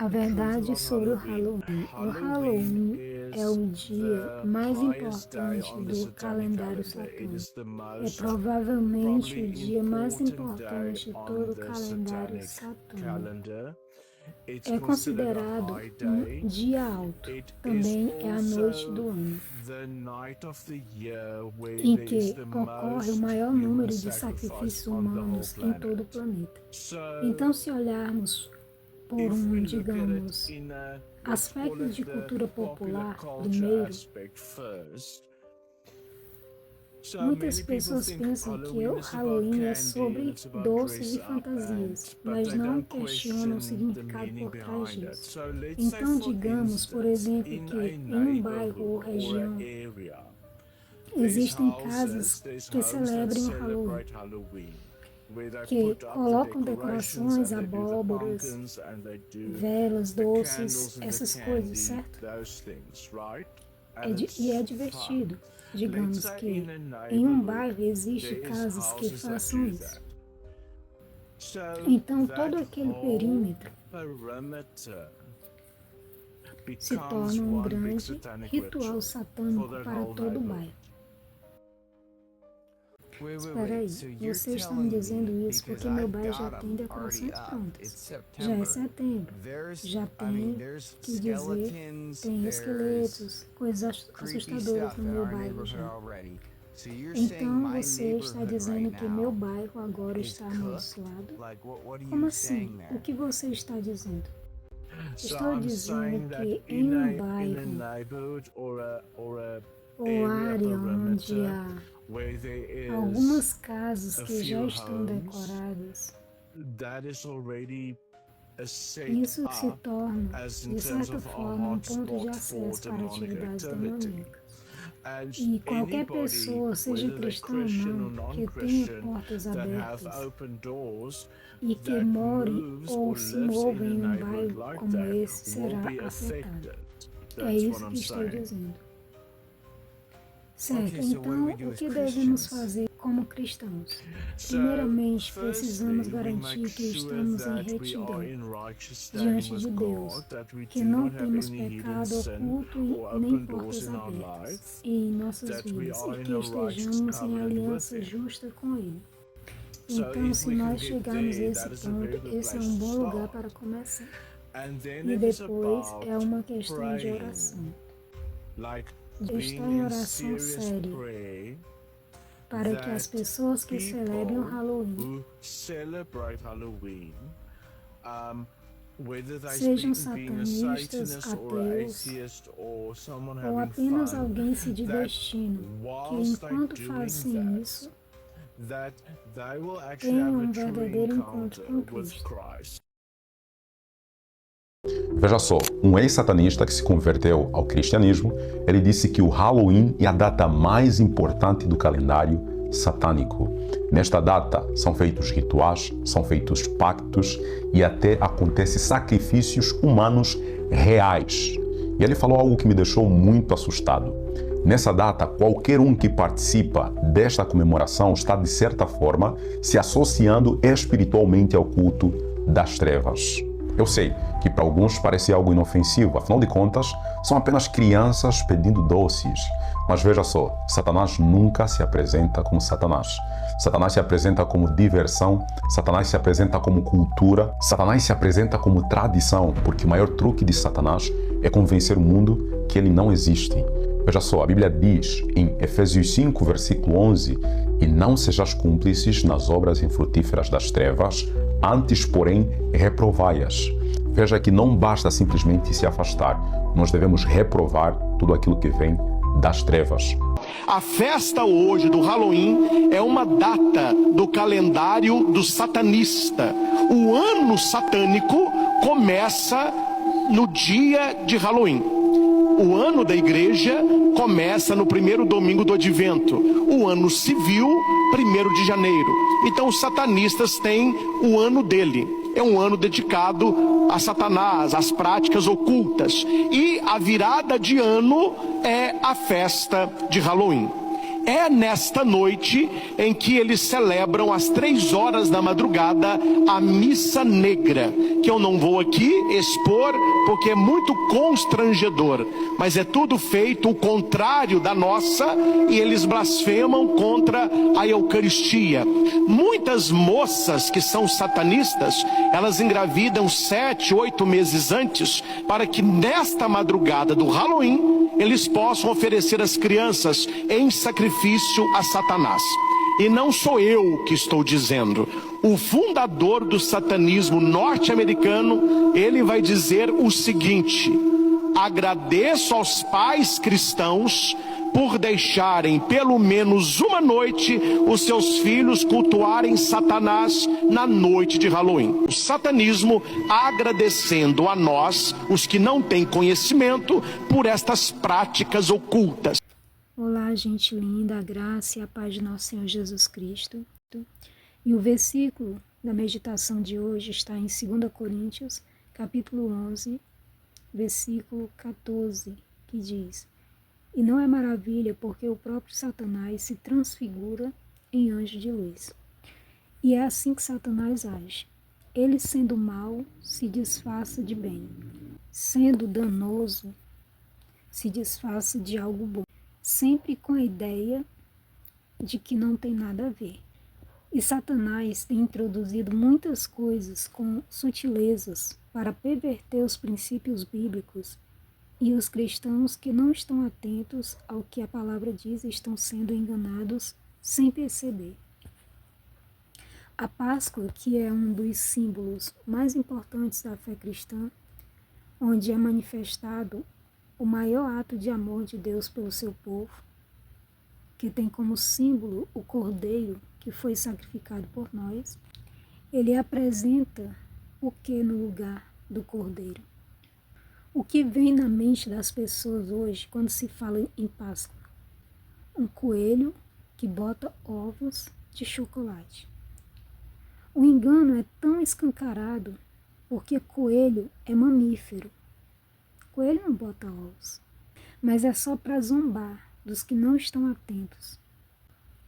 A verdade sobre o Halloween. O Halloween é o dia mais importante do calendário satânico. É provavelmente o dia mais importante de todo o calendário satânico. É considerado um dia alto. Também é a noite do ano, em que ocorre o maior número de sacrifícios humanos em todo o planeta. Então, se olharmos por digamos, aspecto de cultura popular primeiro, muitas pessoas pensam que o Halloween é sobre doces e fantasias, mas não questionam o significado por trás disso. Então, digamos, por exemplo, que em um bairro ou região existem casas que celebram o Halloween, que colocam decorações, abóboras, velas, doces, essas coisas, certo? E é divertido. Digamos que em um bairro existem casas que façam isso. Então, todo aquele perímetro se torna um grande ritual satânico para todo o bairro. Espera aí, você está me dizendo isso porque meu bairro já tem decorações prontas. Já é setembro. Já tem, que dizer, tem esqueletos, coisas assustadoras no meu bairro já. Então você está dizendo que meu bairro agora está amaldiçoado? Como assim? O que você está dizendo? Estou dizendo que em um bairro ou área onde há algumas casas que já estão decoradas, isso se torna, de certa forma, um ponto de acesso para atividades demoníacas. E qualquer pessoa, seja cristã ou não, que tenha portas abertas e que more ou se mova em um bairro como esse, será afetado. É isso que estou dizendo. Certo, então o que devemos fazer como cristãos? Primeiramente, precisamos garantir que estamos em retidão diante de Deus, que não temos pecado oculto nem portas abertas em nossas vidas e que estejamos em aliança justa com Ele. Então, se nós chegarmos a esse ponto, esse é um bom lugar para começar. E depois é uma questão de oração. Estar em oração séria para que as pessoas que celebrem o Halloween sejam satanistas, ateus ou apenas alguém se divertindo, que enquanto fazem isso, tenham um verdadeiro encontro com Cristo. Veja só, um ex-satanista que se converteu ao cristianismo, ele disse que o Halloween é a data mais importante do calendário satânico. Nesta data são feitos rituais, são feitos pactos e até acontecem sacrifícios humanos reais. E ele falou algo que me deixou muito assustado. Nessa data, qualquer um que participa desta comemoração está, de certa forma, se associando espiritualmente ao culto das trevas. Eu sei que para alguns parece algo inofensivo, afinal de contas, são apenas crianças pedindo doces. Mas veja só, Satanás nunca se apresenta como Satanás. Satanás se apresenta como diversão, Satanás se apresenta como cultura, Satanás se apresenta como tradição, porque o maior truque de Satanás é convencer o mundo que ele não existe. Veja só, a Bíblia diz em Efésios 5, versículo 11, e não sejais cúmplices nas obras infrutíferas das trevas, antes, porém, reprovai-as. Veja que não basta simplesmente se afastar, nós devemos reprovar tudo aquilo que vem das trevas. A festa hoje do Halloween é uma data do calendário do satanista. O ano satânico começa no dia de Halloween. O ano da igreja começa no primeiro domingo do Advento. O ano civil, 1º de janeiro. Então os satanistas têm o ano dele. É um ano dedicado a Satanás, às práticas ocultas. E a virada de ano é a festa de Halloween. É nesta noite em que eles celebram às 3 horas da madrugada a missa negra, que eu não vou aqui expor porque é muito constrangedor, mas é tudo feito o contrário da nossa e eles blasfemam contra a Eucaristia. Muitas moças que são satanistas, elas engravidam 7, 8 meses antes para que nesta madrugada do Halloween eles possam oferecer as crianças em sacrifício a Satanás. E não sou eu que estou dizendo. O fundador do satanismo norte-americano, ele vai dizer o seguinte: agradeço aos pais cristãos por deixarem pelo menos uma noite os seus filhos cultuarem Satanás na noite de Halloween. O satanismo agradecendo a nós, os que não têm conhecimento, por estas práticas ocultas. Olá, gente linda, a graça e a paz de nosso Senhor Jesus Cristo. E o versículo da meditação de hoje está em 2 Coríntios, capítulo 11, versículo 14, que diz: e não é maravilha porque o próprio Satanás se transfigura em anjo de luz. E é assim que Satanás age. Ele, sendo mal, se disfarça de bem. Sendo danoso, se disfarça de algo bom. Sempre com a ideia de que não tem nada a ver. E Satanás tem introduzido muitas coisas com sutilezas para perverter os princípios bíblicos. E os cristãos que não estão atentos ao que a palavra diz estão sendo enganados sem perceber. A Páscoa, que é um dos símbolos mais importantes da fé cristã, onde é manifestado o maior ato de amor de Deus pelo seu povo, que tem como símbolo o cordeiro que foi sacrificado por nós, ele apresenta o que no lugar do cordeiro? O que vem na mente das pessoas hoje quando se fala em Páscoa? Um coelho que bota ovos de chocolate. O engano é tão escancarado porque coelho é mamífero. Coelho não bota ovos, mas é só para zombar dos que não estão atentos.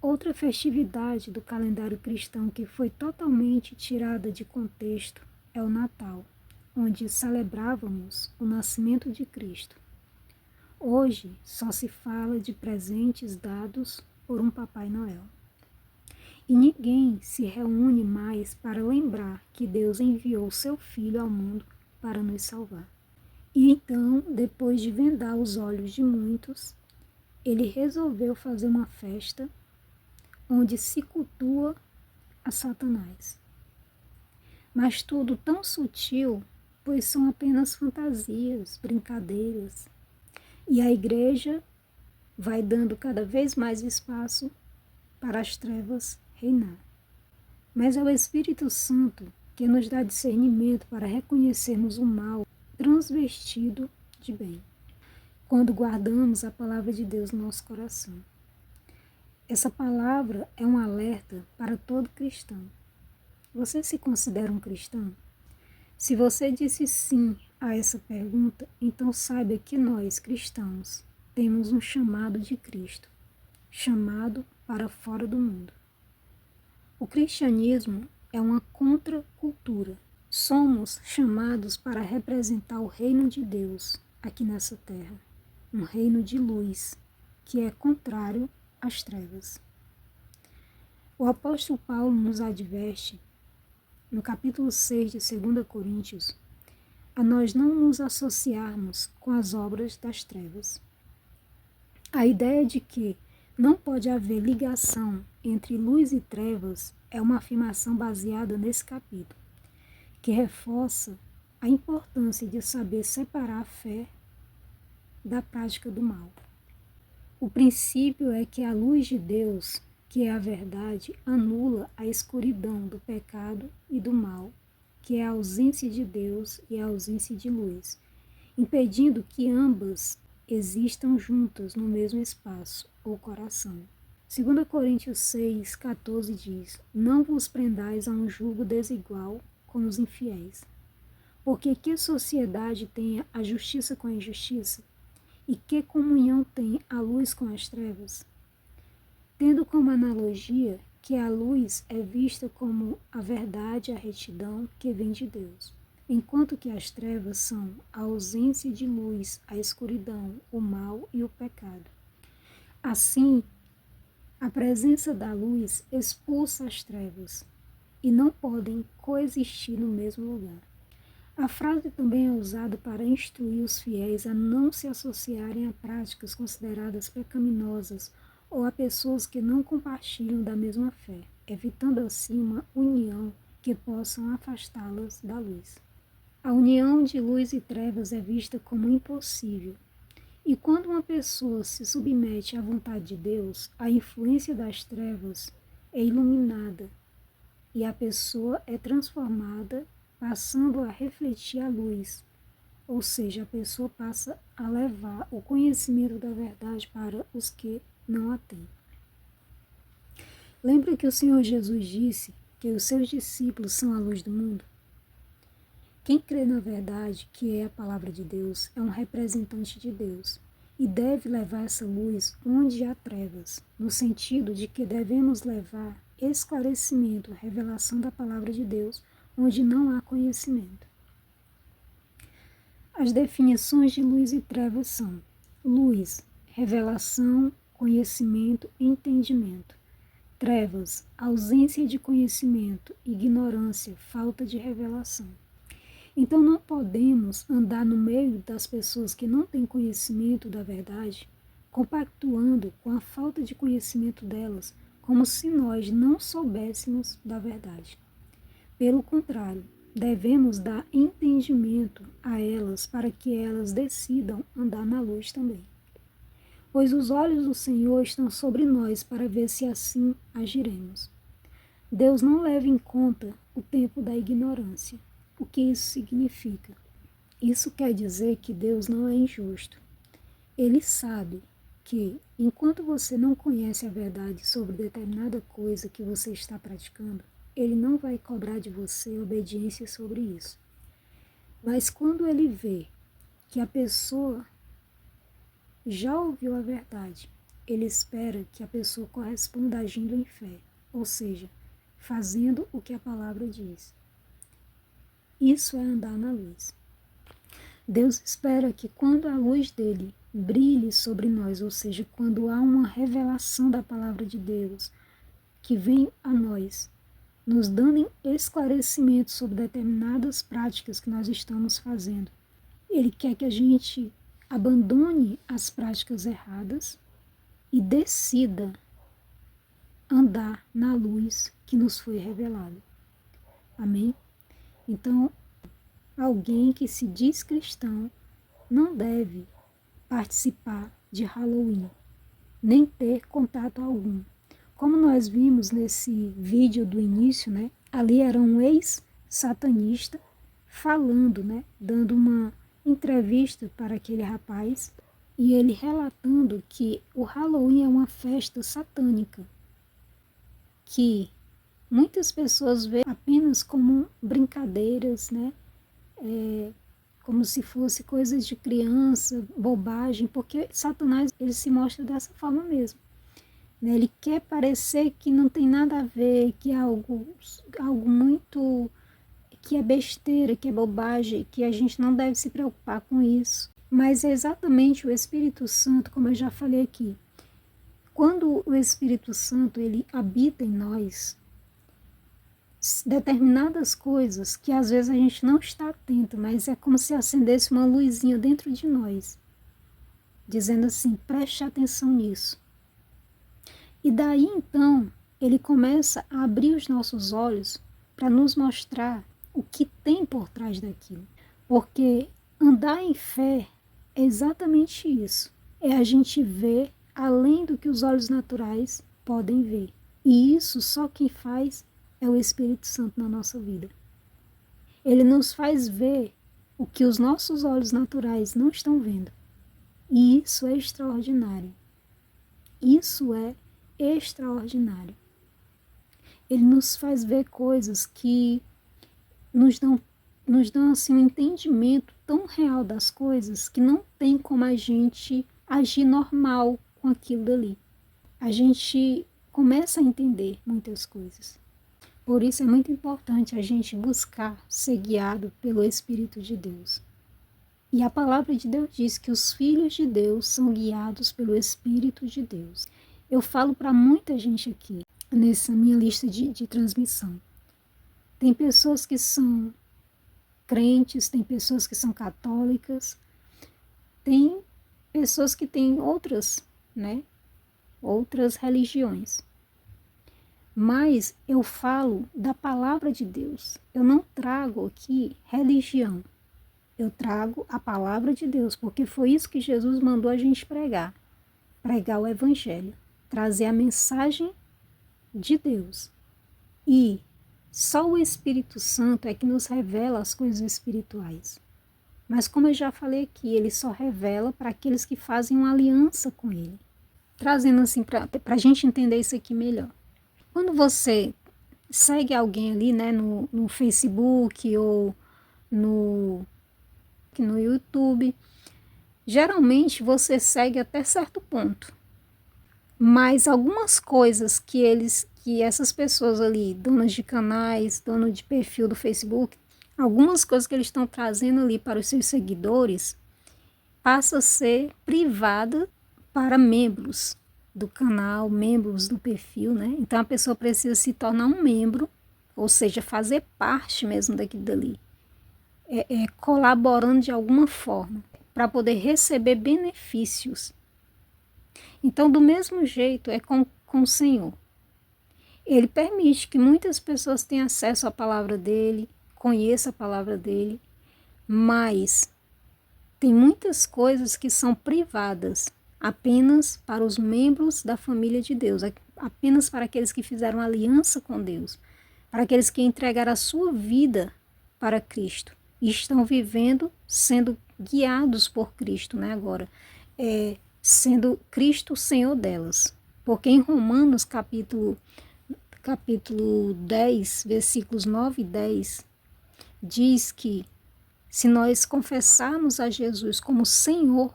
Outra festividade do calendário cristão que foi totalmente tirada de contexto é o Natal, onde celebrávamos o nascimento de Cristo. Hoje só se fala de presentes dados por um Papai Noel. E ninguém se reúne mais para lembrar que Deus enviou seu Filho ao mundo para nos salvar. E então, depois de vendar os olhos de muitos, ele resolveu fazer uma festa onde se cultua a Satanás. Mas tudo tão sutil, pois são apenas fantasias, brincadeiras. E a igreja vai dando cada vez mais espaço para as trevas reinar. Mas é o Espírito Santo que nos dá discernimento para reconhecermos o mal transvestido de bem, quando guardamos a palavra de Deus no nosso coração. Essa palavra é um alerta para todo cristão. Você se considera um cristão? Se você disse sim a essa pergunta, então saiba que nós, cristãos, temos um chamado de Cristo, chamado para fora do mundo. O cristianismo é uma contracultura. Somos chamados para representar o reino de Deus aqui nessa terra, um reino de luz, que é contrário às trevas. O apóstolo Paulo nos adverte, no capítulo 6 de 2 Coríntios, a nós não nos associarmos com as obras das trevas. A ideia de que não pode haver ligação entre luz e trevas é uma afirmação baseada nesse capítulo, que reforça a importância de saber separar a fé da prática do mal. O princípio é que a luz de Deus, que é a verdade, anula a escuridão do pecado e do mal, que é a ausência de Deus e a ausência de luz, impedindo que ambas existam juntas no mesmo espaço ou coração. 2 Coríntios 6, 14 diz: não vos prendais a um jugo desigual com os infiéis, porque que sociedade tem a justiça com a injustiça? E que comunhão tem a luz com as trevas? tendo como analogia que a luz é vista como a verdade e a retidão que vem de Deus, enquanto que as trevas são a ausência de luz, a escuridão, o mal e o pecado. Assim, a presença da luz expulsa as trevas e não podem coexistir no mesmo lugar. A frase também é usada para instruir os fiéis a não se associarem a práticas consideradas pecaminosas ou a pessoas que não compartilham da mesma fé, evitando assim uma união que possam afastá-las da luz. A união de luz e trevas é vista como impossível. E quando uma pessoa se submete à vontade de Deus, a influência das trevas é iluminada e a pessoa é transformada, passando a refletir a luz. Ou seja, a pessoa passa a levar o conhecimento da verdade para os que não a têm. Lembra que o Senhor Jesus disse que os seus discípulos são a luz do mundo? Quem crê na verdade, que é a palavra de Deus, é um representante de Deus e deve levar essa luz onde há trevas, no sentido de que devemos levar esclarecimento, revelação da palavra de Deus, onde não há conhecimento. As definições de luz e trevas são: luz, revelação, conhecimento e entendimento. Trevas, ausência de conhecimento, ignorância, falta de revelação. Então não podemos andar no meio das pessoas que não têm conhecimento da verdade, compactuando com a falta de conhecimento delas, como se nós não soubéssemos da verdade. Pelo contrário, devemos dar entendimento a elas para que elas decidam andar na luz também. Pois os olhos do Senhor estão sobre nós para ver se assim agiremos. Deus não leva em conta o tempo da ignorância. O que isso significa? Isso quer dizer que Deus não é injusto. Ele sabe que, enquanto você não conhece a verdade sobre determinada coisa que você está praticando, Ele não vai cobrar de você obediência sobre isso. Mas quando Ele vê que a pessoa já ouviu a verdade, Ele espera que a pessoa corresponda agindo em fé, ou seja, fazendo o que a palavra diz. Isso é andar na luz. Deus espera que quando a luz dele brilhe sobre nós, ou seja, quando há uma revelação da palavra de Deus que vem a nós, nos dando esclarecimento sobre determinadas práticas que nós estamos fazendo, Ele quer que a gente abandone as práticas erradas e decida andar na luz que nos foi revelada. Amém? Então, alguém que se diz cristão não deve participar de Halloween, nem ter contato algum. Como nós vimos nesse vídeo do início, né, ali era um ex-satanista falando, né, dando uma entrevista para aquele rapaz, e ele relatando que o Halloween é uma festa satânica, que muitas pessoas veem apenas como brincadeiras, né? Como se fosse coisas de criança, bobagem, porque Satanás ele se mostra dessa forma mesmo. Né? Ele quer parecer que não tem nada a ver, que é algo muito, que é besteira, que é bobagem, que a gente não deve se preocupar com isso. Mas é exatamente o Espírito Santo, como eu já falei aqui. Quando o Espírito Santo ele habita em nós, determinadas coisas que às vezes a gente não está atento, mas é como se acendesse uma luzinha dentro de nós, dizendo assim, preste atenção nisso. E daí então, ele começa a abrir os nossos olhos para nos mostrar o que tem por trás daquilo. Porque andar em fé é exatamente isso. É a gente ver além do que os olhos naturais podem ver. E isso só quem faz é o Espírito Santo na nossa vida. Ele nos faz ver o que os nossos olhos naturais não estão vendo. E isso é extraordinário. Isso é extraordinário. Ele nos faz ver coisas que nos dão assim, um entendimento tão real das coisas que não tem como a gente agir normal com aquilo dali. a gente começa a entender muitas coisas. Por isso é muito importante a gente buscar ser guiado pelo Espírito de Deus. E a palavra de Deus diz que os filhos de Deus são guiados pelo Espírito de Deus. Eu falo para muita gente aqui, nessa minha lista de transmissão. Tem pessoas que são crentes, tem pessoas que são católicas, tem pessoas que têm outras, outras religiões. Mas eu falo da palavra de Deus. Eu não trago aqui religião. Eu trago a palavra de Deus, porque foi isso que Jesus mandou a gente pregar. Pregar o Evangelho. Trazer a mensagem de Deus. E só o Espírito Santo é que nos revela as coisas espirituais. Mas como eu já falei aqui, ele só revela para aqueles que fazem uma aliança com ele. Trazendo assim, para a gente entender isso aqui melhor. Quando você segue alguém ali, no Facebook ou no YouTube, geralmente você segue até certo ponto. Mas algumas coisas que essas pessoas ali, donas de canais, donos de perfil do Facebook, algumas coisas que eles estão trazendo ali para os seus seguidores, passa a ser privada para membros do canal, membros do perfil, Então a pessoa precisa se tornar um membro, ou seja, fazer parte mesmo daquilo dali, colaborando de alguma forma, para poder receber benefícios. Então, do mesmo jeito, é com o Senhor. Ele permite que muitas pessoas tenham acesso à palavra dele, conheçam a palavra dele, mas tem muitas coisas que são privadas, apenas para os membros da família de Deus, apenas para aqueles que fizeram aliança com Deus, para aqueles que entregaram a sua vida para Cristo e estão vivendo, sendo guiados por Cristo, agora, sendo Cristo o Senhor delas. Porque em Romanos capítulo 10, versículos 9 e 10, diz que se nós confessarmos a Jesus como Senhor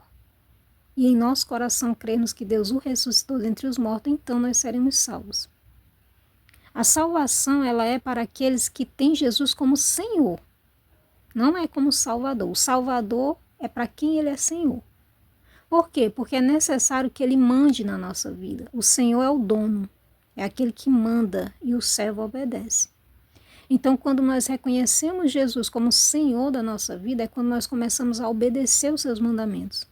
e em nosso coração crermos que Deus o ressuscitou dentre os mortos, então nós seremos salvos. A salvação, ela é para aqueles que têm Jesus como Senhor, não é como Salvador. O Salvador é para quem ele é Senhor. Por quê? Porque é necessário que ele mande na nossa vida. O Senhor é o dono, é aquele que manda e o servo obedece. Então, quando nós reconhecemos Jesus como Senhor da nossa vida, é quando nós começamos a obedecer os seus mandamentos.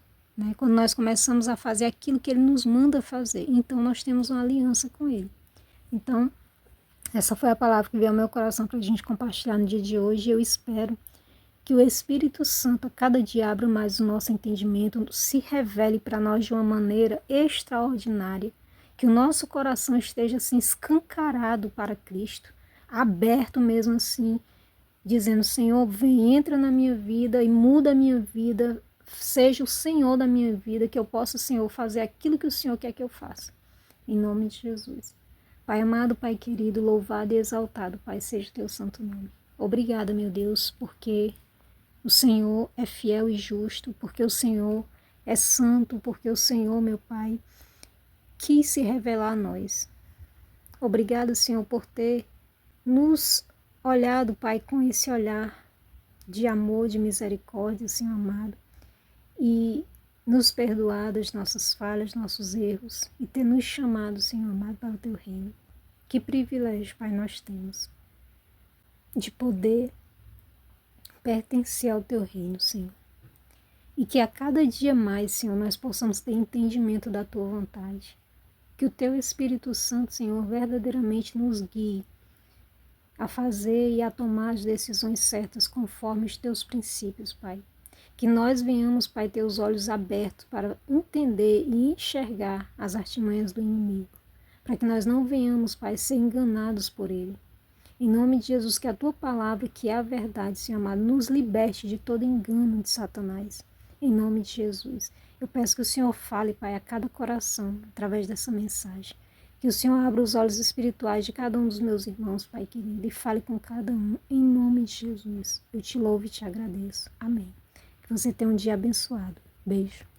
Quando nós começamos a fazer aquilo que ele nos manda fazer. Então, nós temos uma aliança com ele. Então, essa foi a palavra que veio ao meu coração para a gente compartilhar no dia de hoje. Eu espero que o Espírito Santo a cada dia abra mais o nosso entendimento, se revele para nós de uma maneira extraordinária, que o nosso coração esteja assim escancarado para Cristo, aberto mesmo assim, dizendo: Senhor, vem, entra na minha vida e muda a minha vida, seja o Senhor da minha vida, que eu possa, Senhor, fazer aquilo que o Senhor quer que eu faça. Em nome de Jesus. Pai amado, Pai querido, louvado e exaltado, Pai, seja o teu santo nome. Obrigada, meu Deus, porque o Senhor é fiel e justo, porque o Senhor é santo, porque o Senhor, meu Pai, quis se revelar a nós. Obrigado, Senhor, por ter nos olhado, Pai, com esse olhar de amor, de misericórdia, Senhor amado, e nos perdoado as nossas falhas, nossos erros, e ter nos chamado, Senhor amado, para o teu reino. Que privilégio, Pai, nós temos de poder pertencer ao teu reino, Senhor. E que a cada dia mais, Senhor, nós possamos ter entendimento da tua vontade. Que o teu Espírito Santo, Senhor, verdadeiramente nos guie a fazer e a tomar as decisões certas conforme os teus princípios, Pai. Que nós venhamos, Pai, ter os olhos abertos para entender e enxergar as artimanhas do inimigo. Para que nós não venhamos, Pai, ser enganados por ele. Em nome de Jesus, que a tua palavra, que é a verdade, Senhor amado, nos liberte de todo engano de Satanás. Em nome de Jesus. Eu peço que o Senhor fale, Pai, a cada coração, através dessa mensagem. Que o Senhor abra os olhos espirituais de cada um dos meus irmãos, Pai querido, e fale com cada um, em nome de Jesus. Eu te louvo e te agradeço. Amém. Que você tenha um dia abençoado. Beijo.